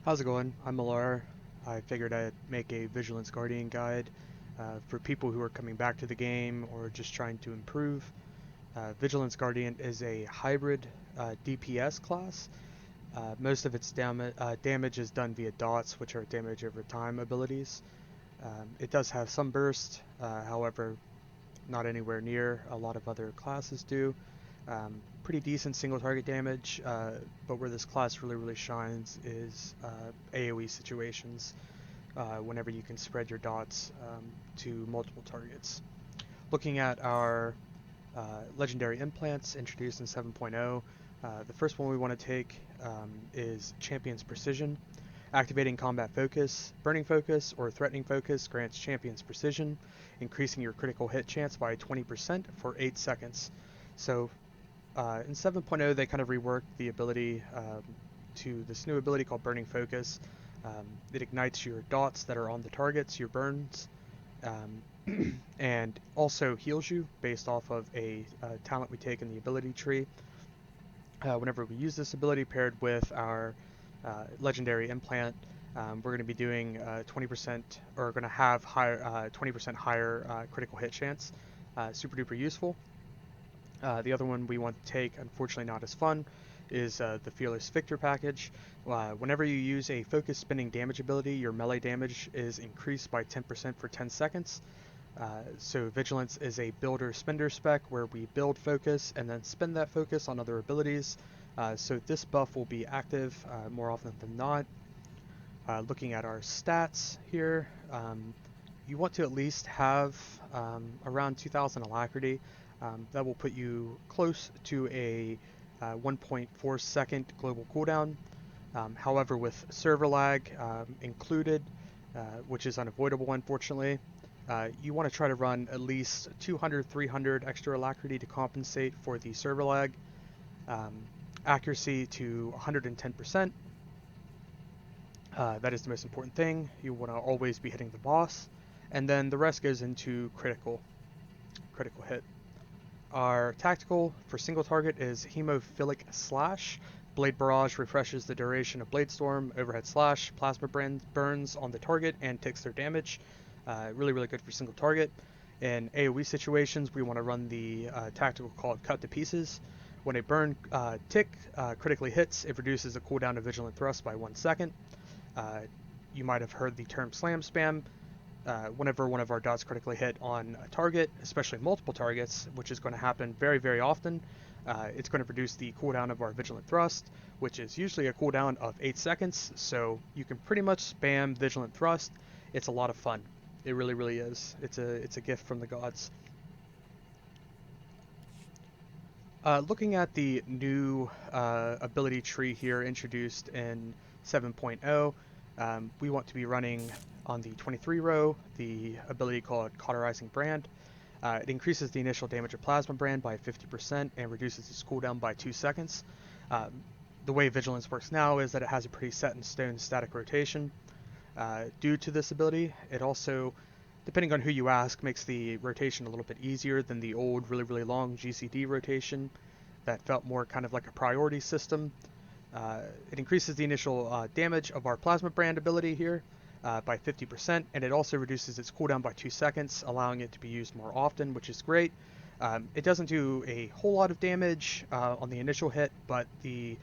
How's it going? I'm Malar. I figured I'd make a Vigilance Guardian guide for people who are coming back to the game or just trying to improve. Vigilance Guardian is a hybrid DPS class. Most of its damage is done via dots, which are damage over time abilities. It does have some burst, however, not anywhere near a lot of other classes do. Pretty decent single target damage, but where this class really shines is AoE situations, whenever you can spread your dots to multiple targets. Looking at our legendary implants introduced in 7.0, the first one we want to take is Champion's Precision. Activating Combat Focus, Burning Focus, or Threatening Focus grants Champion's Precision, increasing your critical hit chance by 20% for 8 seconds. So in 7.0, they kind of reworked the ability to this new ability called Burning Focus. It ignites your dots that are on the targets, your burns, and also heals you based off of a talent we take in the ability tree. Whenever we use this ability paired with our legendary implant, we're going to be doing 20% or going to have higher 20% higher critical hit chance. Super duper useful. The other one we want to take, unfortunately not as fun, is the Fearless Victor package. Whenever you use a focus spinning damage ability, your melee damage is increased by 10% for 10 seconds. So Vigilance is a builder spender spec where we build focus and then spend that focus on other abilities. So this buff will be active more often than not. Looking at our stats here, you want to at least have around 2000 alacrity. That will put you close to a 1.4 second global cooldown. However, with server lag included, which is unavoidable unfortunately, you want to try to run at least 200-300 extra alacrity to compensate for the server lag. Accuracy to 110%. That is the most important thing. You want to always be hitting the boss. And then the rest goes into critical hit. Our tactical for single target is Hemophilic Slash. Blade Barrage refreshes the duration of Blade Storm. Overhead Slash, Plasma burns on the target and takes their damage. Really good for single target. In AoE situations, we want to run the tactical called Cut to Pieces. When a burn tick critically hits, it reduces the cooldown of Vigilant Thrust by 1 second. You might have heard the term Slam Spam. Whenever one of our dots critically hit on a target, especially multiple targets, which is going to happen very often, it's going to reduce the cooldown of our Vigilant Thrust, which is usually a cooldown of 8 seconds, so you can pretty much spam Vigilant Thrust. It's a lot of fun. It really is. It's a gift from the gods. Looking at the new ability tree here introduced in 7.0, we want to be running on the 23 row the ability called Cauterizing Brand. It increases the initial damage of Plasma Brand by 50% and reduces its cooldown by 2 seconds. The way Vigilance works now is that it has a pretty set in stone static rotation. Due to this ability, it also, depending on who you ask, makes the rotation a little bit easier than the old really long GCD rotation that felt more kind of like a priority system. It increases the initial damage of our Plasma Brand ability here by 50%, and it also reduces its cooldown by 2 seconds, allowing it to be used more often, which is great. It doesn't do a whole lot of damage on the initial hit, but the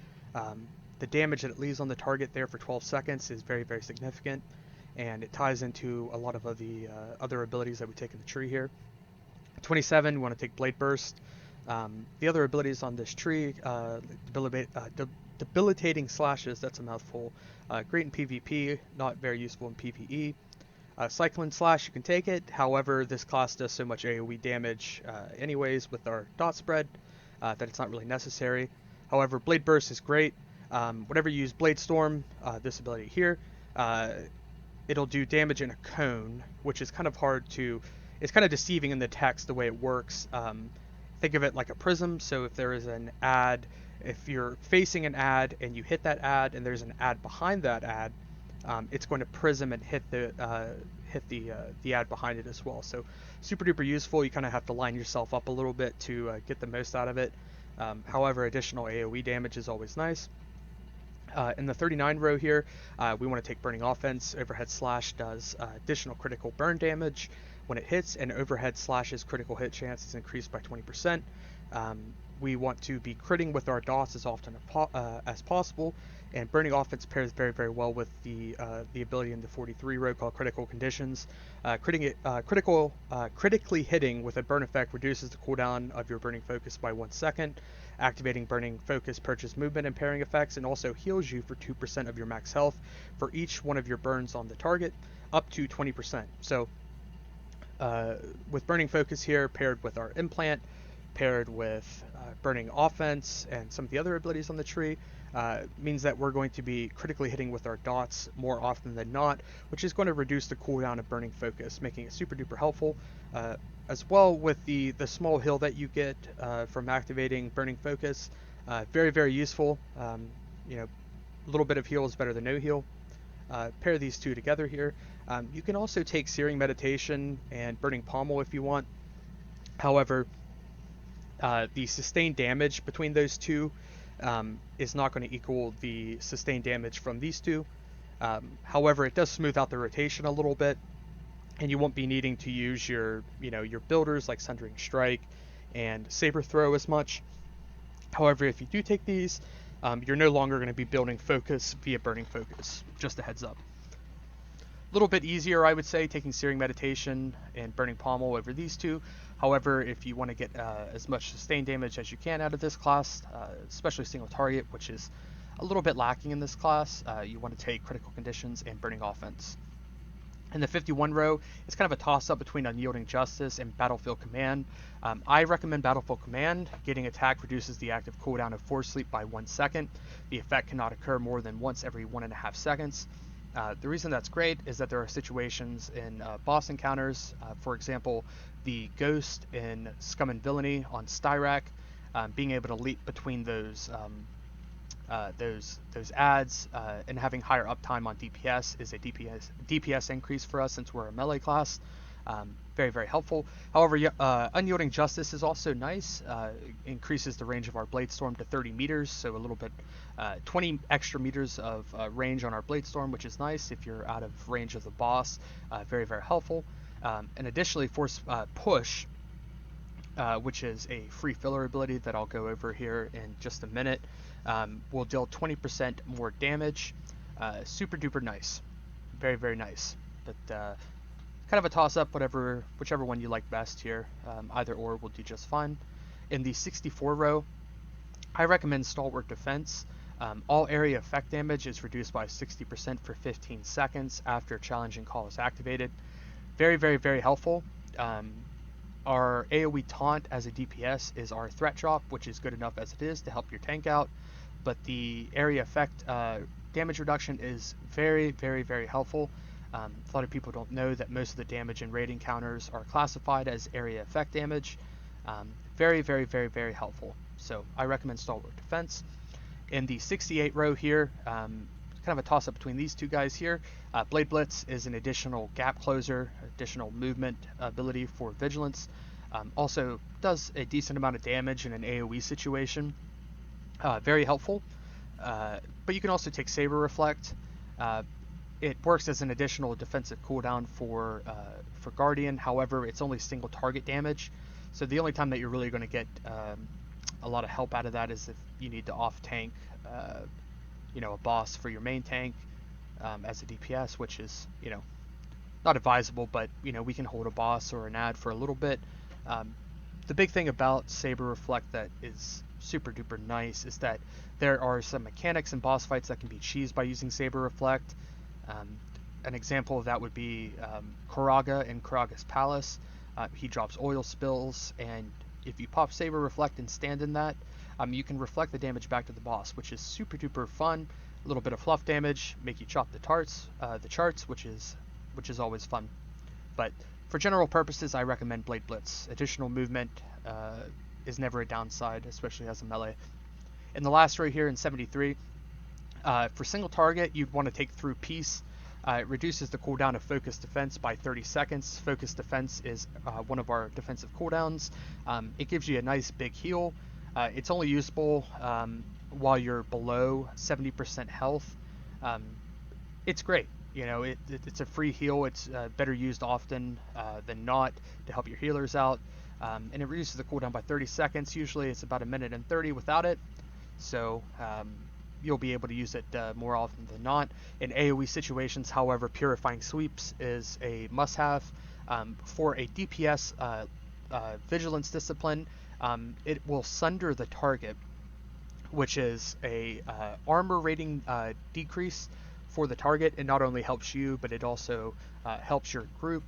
damage that it leaves on the target there for 12 seconds is very significant, and it ties into a lot of the other abilities that we take in the tree here. 27, we want to take Blade Burst. The other abilities on this tree, debilitating slashes, that's a mouthful. Great in PvP, not very useful in PvE. Cyclone Slash, you can take it, however this class does so much AoE damage anyways with our dot spread that it's not really necessary. However, Blade Burst is great. Whenever you use Blade Storm, this ability here, it'll do damage in a cone, which is kind of hard to, it's kind of deceiving in the text the way it works. Think of it like a prism, so if there is an ad, if you're facing an ad and you hit that ad and there's an ad behind that ad, it's going to prism and hit the ad behind it as well. So super duper useful. You kind of have to line yourself up a little bit to get the most out of it. However, additional AoE damage is always nice. In the 39 row here, we want to take Burning Offense. Overhead Slash does additional critical burn damage when it hits, and Overhead Slash's critical hit chance is increased by 20%. We want to be critting with our dots as often as possible, and Burning Offense pairs very, very well with the ability in the 43 row called Critical Conditions. Critically hitting with a burn effect reduces the cooldown of your Burning Focus by 1 second. Activating Burning Focus purges movement and pairing effects, and also heals you for 2% of your max health for each one of your burns on the target, up to 20%. So with Burning Focus here, paired with our Implant, paired with Burning Offense and some of the other abilities on the tree, means that we're going to be critically hitting with our dots more often than not, which is going to reduce the cooldown of Burning Focus, making it super duper helpful. As well with the small heal that you get from activating Burning Focus, very, very useful. A little bit of heal is better than no heal. Pair these two together here. You can also take Searing Meditation and Burning Pommel if you want. However, the sustained damage between those two is not going to equal the sustained damage from these two. However, it does smooth out the rotation a little bit, and you won't be needing to use your builders like Sundering Strike and Saber Throw as much. However, if you do take these, you're no longer going to be building focus via Burning Focus. Just a heads up. A little bit easier, I would say, taking Searing Meditation and Burning Pommel over these two. However, if you want to get as much sustained damage as you can out of this class, especially single target, which is a little bit lacking in this class, you want to take Critical Conditions and Burning Offense. In the 51 row, it's kind of a toss-up between Unyielding Justice and Battlefield Command. I recommend Battlefield Command. Getting attack reduces the active cooldown of Force Sleep by 1 second. The effect cannot occur more than once every 1.5 seconds. The reason that's great is that there are situations in boss encounters, for example, the Ghost in Scum and Villainy on Styrak, being able to leap between those adds and having higher uptime on DPS is a DPS increase for us since we're a melee class. Very, very helpful. However, Unyielding Justice is also nice. Increases the range of our Bladestorm to 30 meters, so a little bit 20 extra meters of range on our Bladestorm, which is nice if you're out of range of the boss. Very, very helpful. And additionally, Force Push, which is a free filler ability that I'll go over here in just a minute, will deal 20% more damage. Super duper nice. Very, very nice. But kind of a toss-up, whichever one you like best here. Either or will do just fine. In the 64 row, I recommend Stalwart Defense. All area effect damage is reduced by 60% for 15 seconds after Challenging Call is activated. Very, very, very helpful. Our AoE taunt as a DPS is our threat drop, which is good enough as it is to help your tank out, but the area effect damage reduction is very, very, very helpful. A lot of people don't know that most of the damage in raid encounters are classified as area effect damage. Very, very, very, very helpful. So I recommend Stalwart Defense. In the 68 row here, kind of a toss-up between these two guys here. Blade Blitz is an additional gap closer, additional movement ability for Vigilance. Also does a decent amount of damage in an AoE situation. Very helpful. But you can also take Saber Reflect. It works as an additional defensive cooldown for Guardian. However, it's only single target damage. So the only time that you're really going to get a lot of help out of that is if you need to off-tank a boss for your main tank as a DPS, which is, not advisable, but, we can hold a boss or an ad for a little bit. The big thing about Saber Reflect that is super duper nice is that there are some mechanics in boss fights that can be cheesed by using Saber Reflect. An example of that would be Koraga in Koraga's Palace. He drops oil spills, and if you pop Saber Reflect and stand in that, you can reflect the damage back to the boss, which is super duper fun. A little bit of fluff damage, make you chop the charts, which is always fun. But for general purposes, I recommend Blade Blitz. Additional movement is never a downside, especially as a melee. In the last row here in 73, for single target, you'd want to take Through Peace. It reduces the cooldown of Focus Defense by 30 seconds. Focus Defense is one of our defensive cooldowns. It gives you a nice big heal. It's only usable while you're below 70% health, um, it's great. You know, it's a free heal. It's better used often than not to help your healers out. And it reduces the cooldown by 30 seconds. Usually it's about 1:30 without it. So you'll be able to use it more often than not. In AoE situations, however, Purifying Sweeps is a must-have. For a DPS Vigilance Discipline, it will sunder the target, which is a armor rating decrease for the target. It not only helps you, but it also helps your group.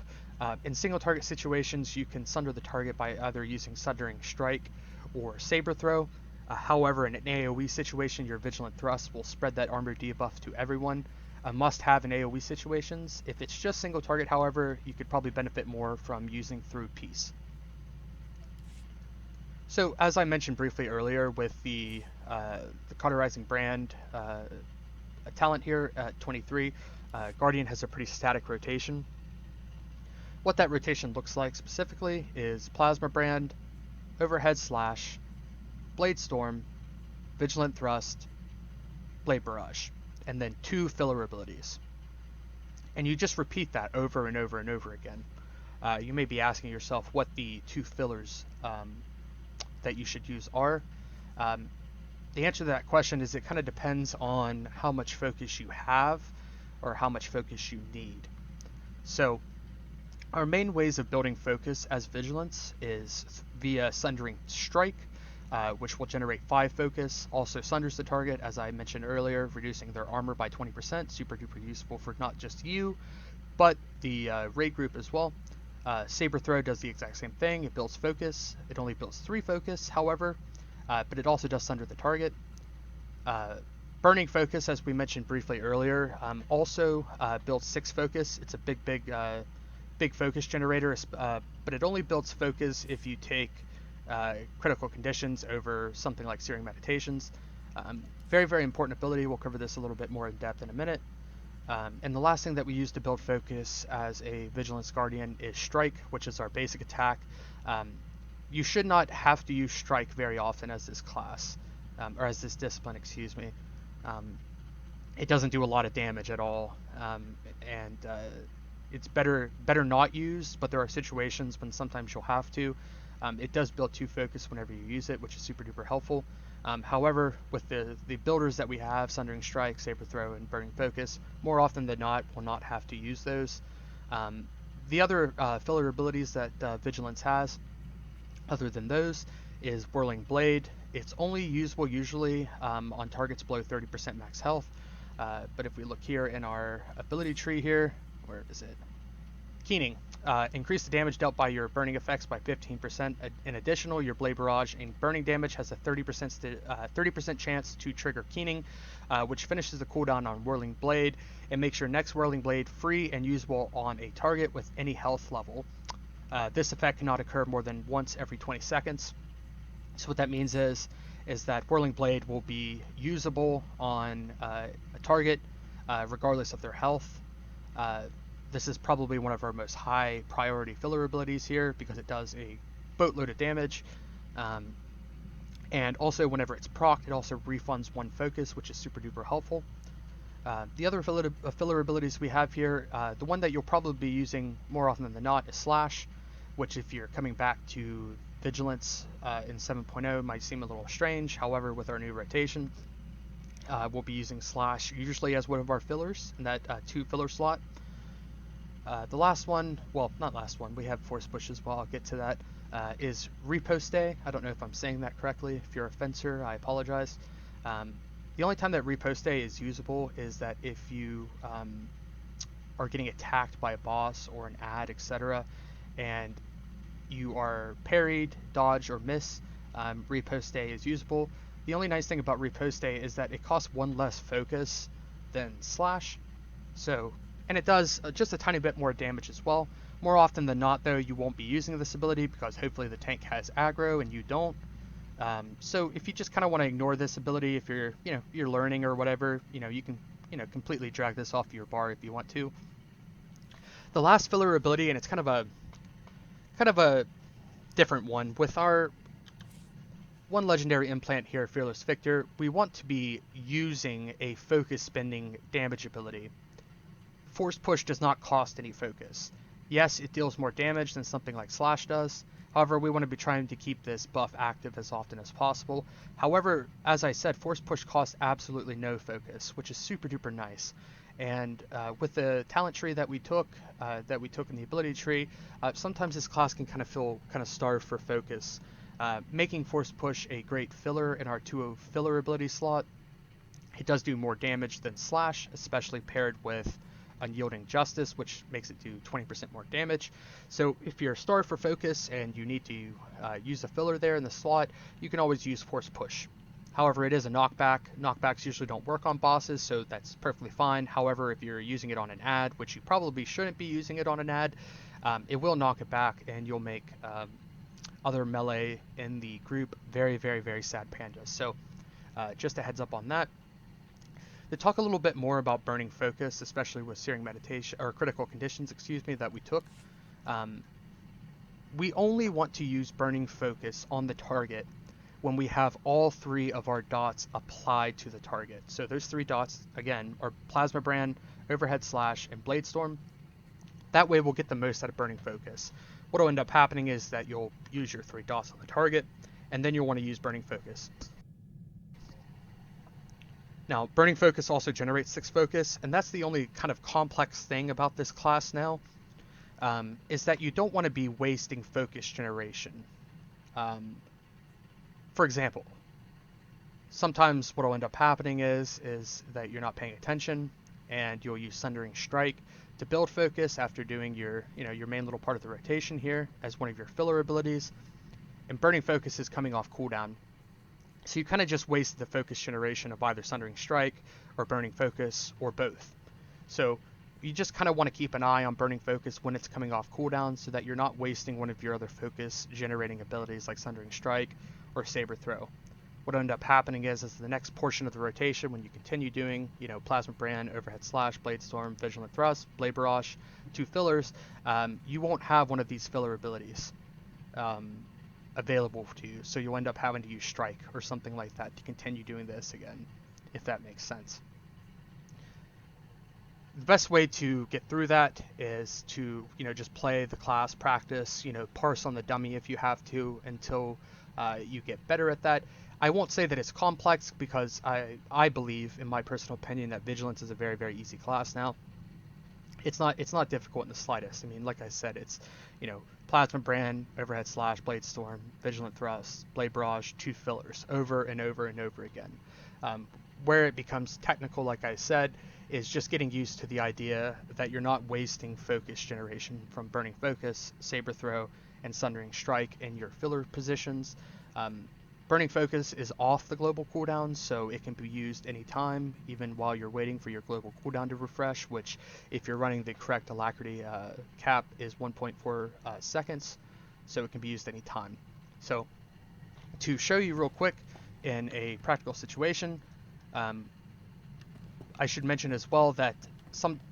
In single target situations, you can sunder the target by either using Sundering Strike or Saber Throw. However, in an AoE situation, your Vigilant Thrust will spread that armor debuff to everyone. A must-have in AoE situations. If it's just single target, however, you could probably benefit more from using Through Peace. So, as I mentioned briefly earlier, with the Cauterizing Brand talent here at 23, Guardian has a pretty static rotation. What that rotation looks like specifically is Plasma Brand, Overhead Slash, Blade Storm, Vigilant Thrust, Blade Barrage, and then 2 filler abilities. And you just repeat that over and over and over again. You may be asking yourself what the 2 fillers that you should use are. The answer to that question is it kind of depends on how much focus you have or how much focus you need. So our main ways of building focus as Vigilance is via Sundering Strike, which will generate 5 focus. Also sunders the target, as I mentioned earlier, reducing their armor by 20%. Super duper useful for not just you, but the raid group as well. Saber Throw does the exact same thing. It builds focus. It only builds 3 focus, however, but it also does sunder the target. Burning Focus, as we mentioned briefly earlier, also builds 6 focus. It's a big focus generator, but it only builds focus if you take critical conditions over something like Searing Meditations. Very, very important ability. We'll cover this a little bit more in depth in a minute. And the last thing that we use to build focus as a Vigilance Guardian is Strike, which is our basic attack. You should not have to use Strike very often as this class, or as this discipline, excuse me. It doesn't do a lot of damage at all, and it's better not used, but there are situations when sometimes you'll have to. It does build 2 focus whenever you use it, which is super duper helpful. However, with the builders that we have, Sundering Strike, Saber Throw, and Burning Focus, more often than not, we'll not have to use those. The other filler abilities that Vigilance has, other than those, is Whirling Blade. It's only usable usually on targets below 30% max health. But if we look here in our ability tree here, where is it? Keening. Increase the damage dealt by your burning effects by 15%. In addition, your Blade Barrage and burning damage has a 30% chance to trigger Keening, which finishes the cooldown on Whirling Blade and makes your next Whirling Blade free and usable on a target with any health level. This effect cannot occur more than once every 20 seconds. So what that means is that Whirling Blade will be usable on a target regardless of their health. This is probably one of our most high priority filler abilities here because it does a boatload of damage. And also whenever it's procced, it also refunds 1 focus, which is super duper helpful. The other filler abilities we have here, the one that you'll probably be using more often than not is Slash, which if you're coming back to Vigilance in 7.0 might seem a little strange. However, with our new rotation, we'll be using Slash usually as one of our fillers in that 2 filler slot. The last one, well, not last one, we have Force Push as well, I'll get to that, is Riposte. I don't know if I'm saying that correctly. If you're a fencer, I apologize. The only time that Riposte is usable is that if you are getting attacked by a boss or an ad, etc., and you are parried, dodge, or miss, Riposte is usable. The only nice thing about Riposte is that it costs 1 less focus than Slash, so, and it does just a tiny bit more damage as well. More often than not, though, you won't be using this ability because hopefully the tank has aggro and you don't. So if you just kind of want to ignore this ability, if you're learning or whatever, you can completely drag this off your bar if you want to. The last filler ability, and it's kind of a different one with our one legendary implant here, Fearless Victor, we want to be using a focus spending damage ability. Force Push does not cost any focus. Yes, it deals more damage than something like Slash does. However, we want to be trying to keep this buff active as often as possible. However, as I said, Force Push costs absolutely no focus, which is super duper nice. And with the talent tree that we took in the ability tree, sometimes this class can kind of feel kind of starved for focus. Making Force Push a great filler in our 2-0 filler ability slot. It does do more damage than Slash, especially paired with Unyielding Justice, which makes it do 20% more damage. So if you're starved for focus and you need to use a filler there in the slot, you can always use Force Push. However, it is a knockback. Knockbacks usually don't work on bosses, so that's perfectly fine. However, if you're using it on an ad, which you probably shouldn't be using it on an ad, it will knock it back, and you'll make other melee in the group very, very, very sad pandas. So just a heads up on that. To talk a little bit more about Burning Focus, especially with Searing Meditation, or Critical Conditions, that we took, we only want to use Burning Focus on the target when we have all 3 of our dots applied to the target. So those 3 dots, again, are Plasma Brand, Overhead Slash, and Blade Storm. That way we'll get the most out of Burning Focus. What will end up happening is that you'll use your 3 dots on the target, and then you'll want to use Burning Focus. Now, Burning Focus also generates 6 focus, and that's the only kind of complex thing about this class now, is that you don't want to be wasting focus generation. For example, sometimes what will end up happening is that you're not paying attention, and you'll use Sundering Strike to build focus after doing your main little part of the rotation here as one of your filler abilities, and Burning Focus is coming off cooldown. So you kind of just wasted the focus generation of either Sundering Strike or Burning Focus or both. So you just kind of want to keep an eye on Burning Focus when it's coming off cooldown so that you're not wasting one of your other focus generating abilities like Sundering Strike or Saber Throw. What will end up happening is the next portion of the rotation, when you continue doing, Plasma Brand, Overhead Slash, Blade Storm, Vigilant Thrust, Blade Barrage, 2 fillers, you won't have one of these filler abilities available to you, so you'll end up having to use Strike or something like that to continue doing this again, if that makes sense. The best way to get through that is to just play the class, practice, parse on the dummy if you have to until you get better at that. I won't say that it's complex, because I believe, in my personal opinion, that Vigilance is a very, very easy class now. It's not difficult in the slightest. I mean, like I said, it's Plasma Brand, Overhead Slash, Blade Storm, Vigilant Thrust, Blade Barrage, 2 fillers over and over and over again. Where it becomes technical, like I said, is just getting used to the idea that you're not wasting focus generation from Burning Focus, Saber Throw, and Sundering Strike in your filler positions. Burning Focus is off the global cooldown, so it can be used anytime, even while you're waiting for your global cooldown to refresh, which, if you're running the correct alacrity cap, is 1.4 seconds, so it can be used anytime. So, to show you real quick in a practical situation, I should mention as well that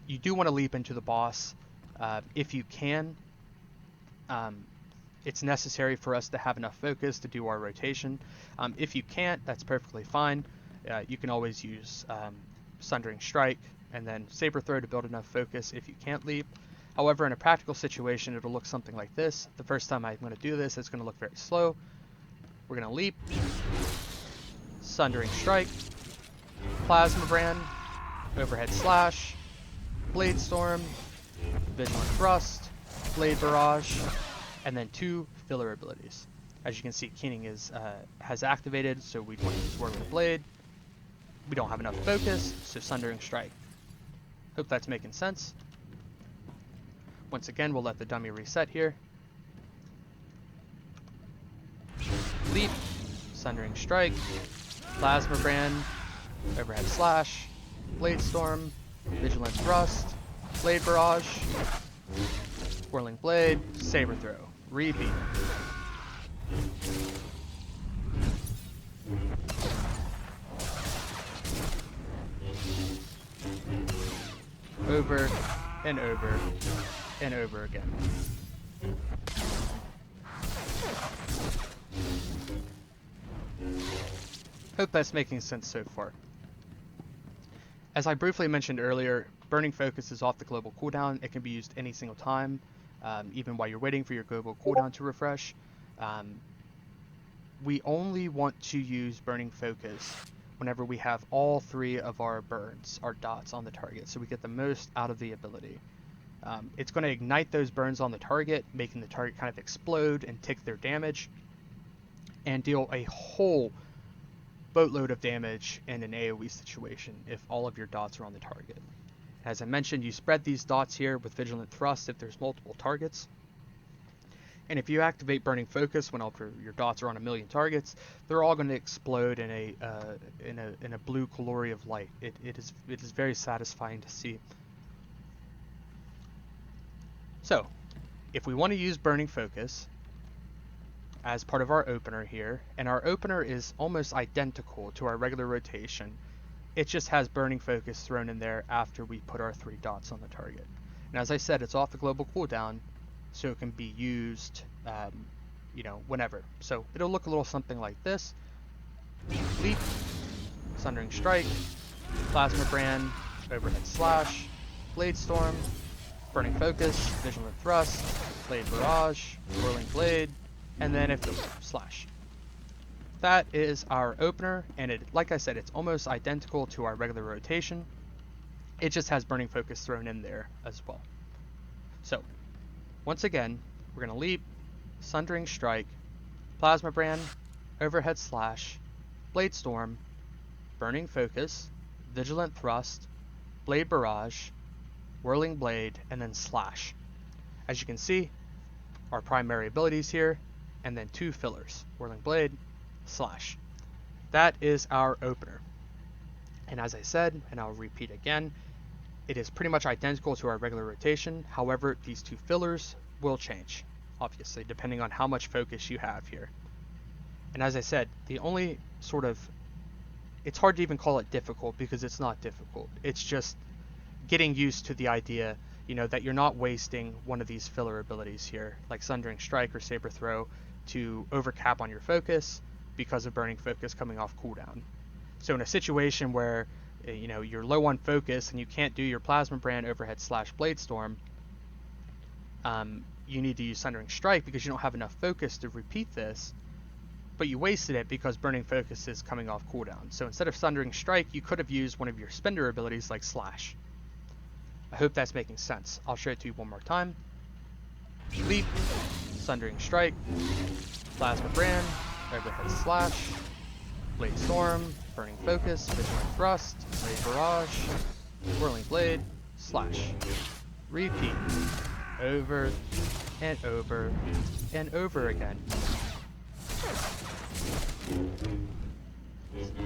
you do want to leap into the boss if you can. It's necessary for us to have enough focus to do our rotation. If you can't, that's perfectly fine. You can always use Sundering Strike and then Saber Throw to build enough focus if you can't leap. However, in a practical situation, it'll look something like this. The first time I'm going to do this, it's going to look very slow. We're going to leap, Sundering Strike, Plasma Brand, Overhead Slash, Blade Storm, Vigilant Thrust, Blade Barrage, and then 2 filler abilities. As you can see, Keening has activated, so we want to use Whirling Blade. We don't have enough focus, so Sundering Strike. Hope that's making sense. Once again, we'll let the dummy reset here. Leap, Sundering Strike, Plasma Brand, Overhead Slash, Blade Storm, Vigilant Thrust, Blade Barrage, Whirling Blade, Saber Throw. Repeat. Over and over and over again. Hope that's making sense so far. As I briefly mentioned earlier, Burning Focus is off the global cooldown. It can be used any single time, even while you're waiting for your global cooldown to refresh. We only want to use Burning Focus whenever we have all 3 of our burns, our dots on the target, so we get the most out of the ability. It's going to ignite those burns on the target, making the target kind of explode and take their damage, and deal a whole boatload of damage in an AoE situation if all of your dots are on the target. As I mentioned, you spread these dots here with Vigilant Thrust if there's multiple targets. And if you activate Burning Focus when your dots are on 1,000,000 targets, they're all going to explode in a blue glory of light. It is very satisfying to see. So, if we want to use Burning Focus as part of our opener here, and our opener is almost identical to our regular rotation, it just has Burning Focus thrown in there after we put our 3 dots on the target. And as I said, it's off the global cooldown, so it can be used, whenever. So it'll look a little something like this. Leap, Sundering Strike, Plasma Brand, Overhead Slash, Blade Storm, Burning Focus, Vigilant Thrust, Blade Barrage, Whirling Blade, and then if Slash. That is our opener, and like I said, it's almost identical to our regular rotation. It just has Burning Focus thrown in there as well. So, once again, we're going to Leap, Sundering Strike, Plasma Brand, Overhead Slash, Blade Storm, Burning Focus, Vigilant Thrust, Blade Barrage, Whirling Blade, and then Slash. As you can see, our primary abilities here, and then 2 fillers, Whirling Blade, Slash. That is our opener. And as I said, and I'll repeat again, it is pretty much identical to our regular rotation. However, these 2 fillers will change, obviously, depending on how much focus you have here. And as I said, the only it's hard to even call it difficult because it's not difficult. It's just getting used to the idea, that you're not wasting one of these filler abilities here, like Sundering Strike or Saber Throw, to overcap on your focus because of Burning Focus coming off cooldown. So in a situation where you're low on focus and you can't do your Plasma Brand, Overhead Slash, Blade Storm, you need to use Sundering Strike because you don't have enough focus to repeat this, but you wasted it because Burning Focus is coming off cooldown. So instead of Sundering Strike, you could have used one of your spender abilities like Slash. I hope that's making sense. I'll show it to you one more time. Leap, Sundering Strike, Plasma Brand, Overhead Slash, Blade Storm, Burning Focus, Vigilant Thrust, Blade Barrage, Whirling Blade, Slash. Repeat. Over and over and over again.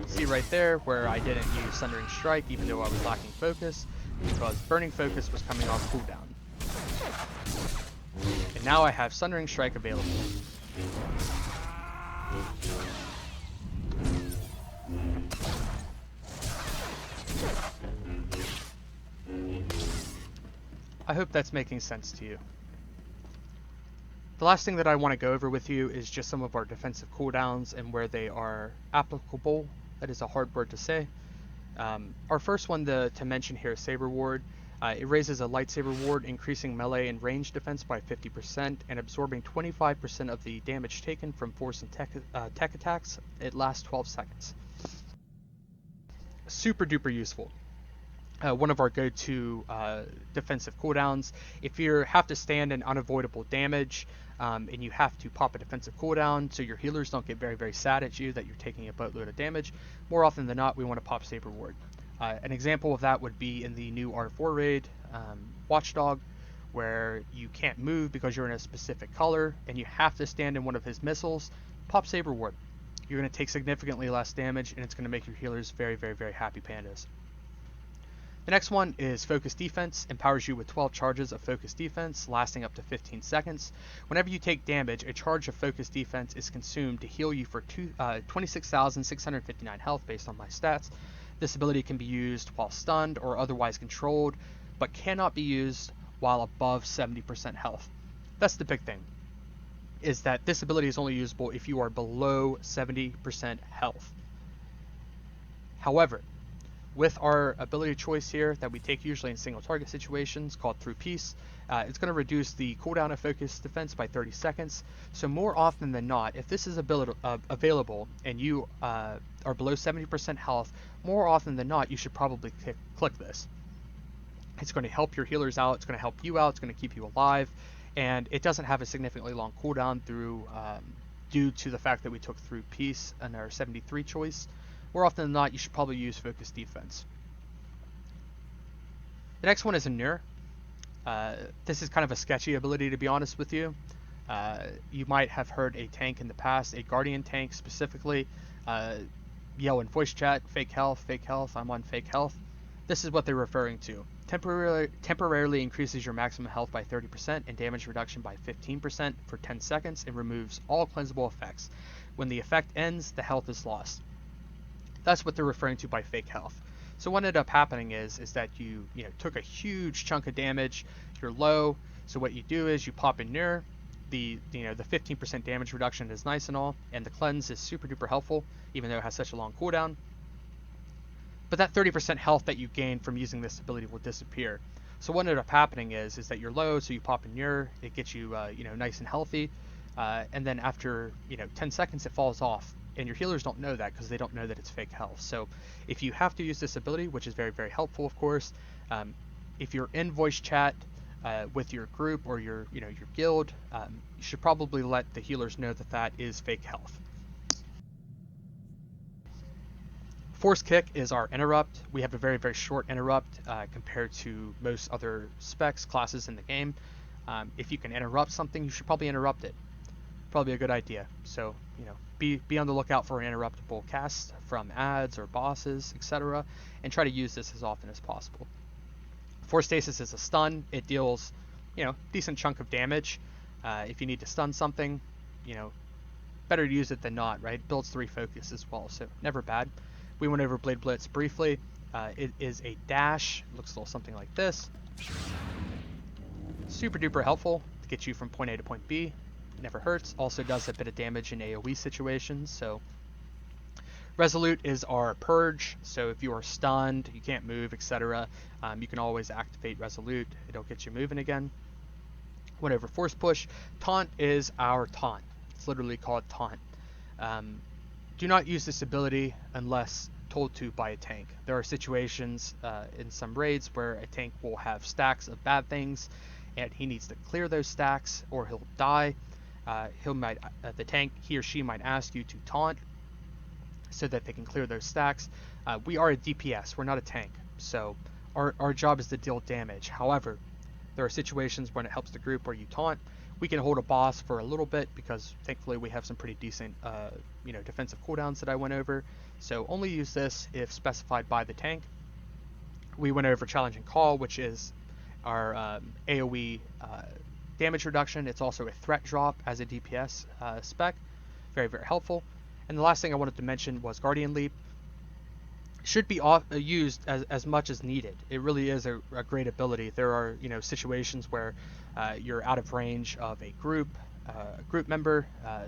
See right there where I didn't use Sundering Strike even though I was lacking focus, because Burning Focus was coming off cooldown. And now I have Sundering Strike available. I hope that's making sense to you. The last thing that I want to go over with you is just some of our defensive cooldowns and where they are applicable. That is a hard word to say. Our first one to mention here is Saber Ward. It raises a lightsaber ward, increasing melee and range defense by 50% and absorbing 25% of the damage taken from force and tech attacks. It lasts 12 seconds. Super duper useful. One of our go-to defensive cooldowns. If you have to stand in unavoidable damage and you have to pop a defensive cooldown so your healers don't get very, very sad at you that you're taking a boatload of damage, more often than not, we want to pop Saber Ward. An example of that would be in the new R4 raid, Watchdog, where you can't move because you're in a specific color and you have to stand in one of his missiles. Pop Saber Ward. You're going to take significantly less damage and it's going to make your healers very, very, very happy pandas. The next one is Focus Defense. Empowers you with 12 charges of Focus Defense, lasting up to 15 seconds. Whenever you take damage, a charge of Focus Defense is consumed to heal you for 26,659 health based on my stats. This ability can be used while stunned or otherwise controlled, but cannot be used while above 70% health. That's the big thing, is that this ability is only usable if you are below 70% health. However, with our ability choice here that we take usually in single target situations called through peace, it's going to reduce the cooldown of focus defense by 30 seconds. So more often than not, if this is available and you are below 70% health, more often than not, you should probably click this. It's going to help your healers out, it's going to help you out, it's going to keep you alive, and it doesn't have a significantly long cooldown due to the fact that we took through peace in our 73 choice. More often than not, you should probably use focus defense. The next one is a Nur. This is kind of a sketchy ability, to be honest with you. You might have heard a tank in the past, a Guardian tank specifically, yell in voice chat, fake health, I'm on fake health. This is what they're referring to. Temporarily increases your maximum health by 30% and damage reduction by 15% for 10 seconds and removes all cleansable effects. When the effect ends, the health is lost. That's what they're referring to by fake health. So what ended up happening is that you took a huge chunk of damage, you're low, so what you do is you pop in Nur, the 15% damage reduction is nice and all, and the cleanse is super duper helpful, even though it has such a long cooldown. But that 30% health that you gain from using this ability will disappear. So what ended up happening is that you're low, so you pop in Nur, it gets you nice and healthy, and then after 10 seconds it falls off. And your healers don't know that because they don't know that it's fake health. So if you have to use this ability, which is very, very helpful, of course, if you're in voice chat with your group or your guild, you should probably let the healers know that is fake health. Force Kick is our interrupt. We have a very, very short interrupt compared to most other specs classes in the game. If you can interrupt something, you should probably interrupt it. Probably a good idea. So be on the lookout for an interruptible cast from ads or bosses, etc., and try to use this as often as possible. Force Stasis is a stun. It deals decent chunk of damage. If you need to stun something, better to use it than not, right? Builds 3 focus as well, so never bad. We went over Blade Blitz briefly. It is a dash. It looks a little something like this. Super duper helpful to get you from point A to point B. Never hurts. Also does a bit of damage in AoE situations. So Resolute is our purge. So if you are stunned, you can't move, etc., you can always activate Resolute. It'll get you moving again. Went over Force Push. Taunt is our taunt. It's literally called taunt. Do not use this ability unless told to by a tank. There are situations in some raids where a tank will have stacks of bad things and he needs to clear those stacks or he'll die. The tank, he or she might ask you to taunt so that they can clear those stacks. We are a DPS, we're not a tank, so our job is to deal damage. However, there are situations when it helps the group where you taunt. We can hold a boss for a little bit because thankfully we have some pretty decent defensive cooldowns that I went over. So only use this if specified by the tank. We went over Challenging Call, which is our AoE damage reduction. It's also a threat drop as a DPS spec. Very, very helpful. And the last thing I wanted to mention was Guardian Leap. Should be used as much as needed. It really is a great ability. There are situations where you're out of range of a group member.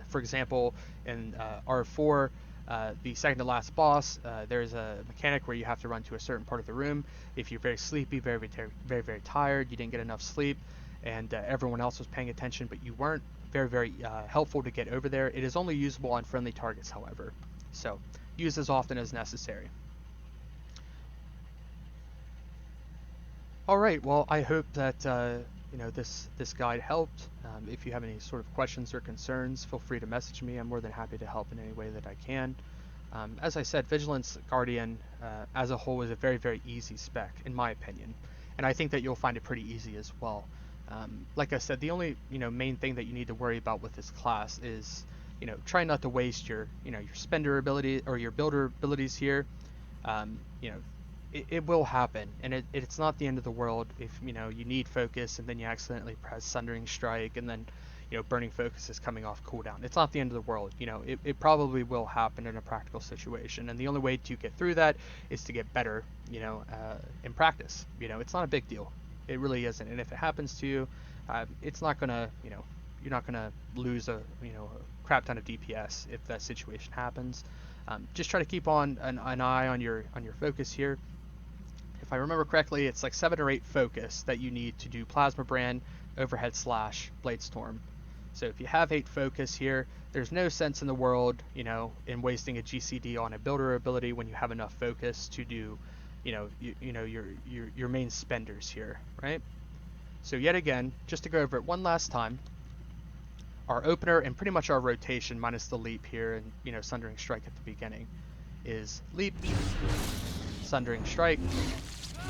For example, in R4, the second to last boss, there's a mechanic where you have to run to a certain part of the room. If you're very sleepy, very, very, very tired, you didn't get enough sleep, and everyone else was paying attention, but you weren't, very, very helpful to get over there. It is only usable on friendly targets, however. So use as often as necessary. All right, well, I hope that this guide helped. If you have any sort of questions or concerns, feel free to message me. I'm more than happy to help in any way that I can. As I said, Vigilance Guardian as a whole is a very, very easy spec, in my opinion, and I think that you'll find it pretty easy as well. Like I said, the only main thing that you need to worry about with this class is try not to waste your your spender ability or your builder abilities here. It will happen, and it's not the end of the world if you need focus and then you accidentally press Sundering Strike and then Burning Focus is coming off cooldown. It's not the end of the world. It probably will happen in a practical situation, and the only way to get through that is to get better in practice. It's not a big deal. It really isn't, and if it happens to you, it's not gonna you're not gonna lose a crap ton of DPS if that situation happens. Just try to keep on an eye on your focus here. If I remember correctly, it's like 7 or 8 focus that you need to do Plasma Brand, Overhead Slash, Blade Storm. So if you have 8 focus here, there's no sense in the world, in wasting a GCD on a builder ability when you have enough focus to do, your main spenders here, right? So yet again, just to go over it one last time, our opener and pretty much our rotation minus the leap here and Sundering Strike at the beginning is leap, Sundering Strike,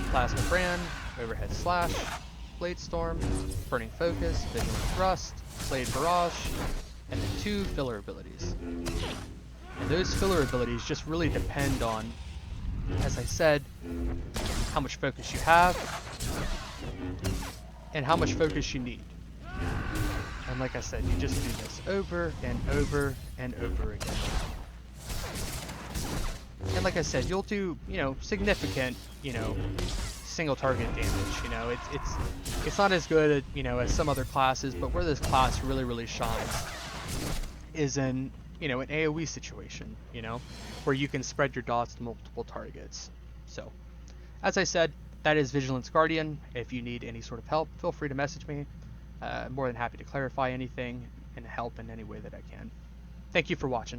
Plasma Brand, Overhead Slash, Blade Storm, Burning Focus, Vigilant Thrust, Blade Barrage, and then 2 filler abilities. And those filler abilities just really depend on, as I said, how much focus you have and how much focus you need. And like I said, you just do this over and over and over again. And like I said, you'll do, significant, single target damage. It's not as good, as some other classes, but where this class really shines is in, an AoE situation, where you can spread your dots to multiple targets. So, as I said, that is Vigilance Guardian. If you need any sort of help, feel free to message me. I'm more than happy to clarify anything and help in any way that I can. Thank you for watching.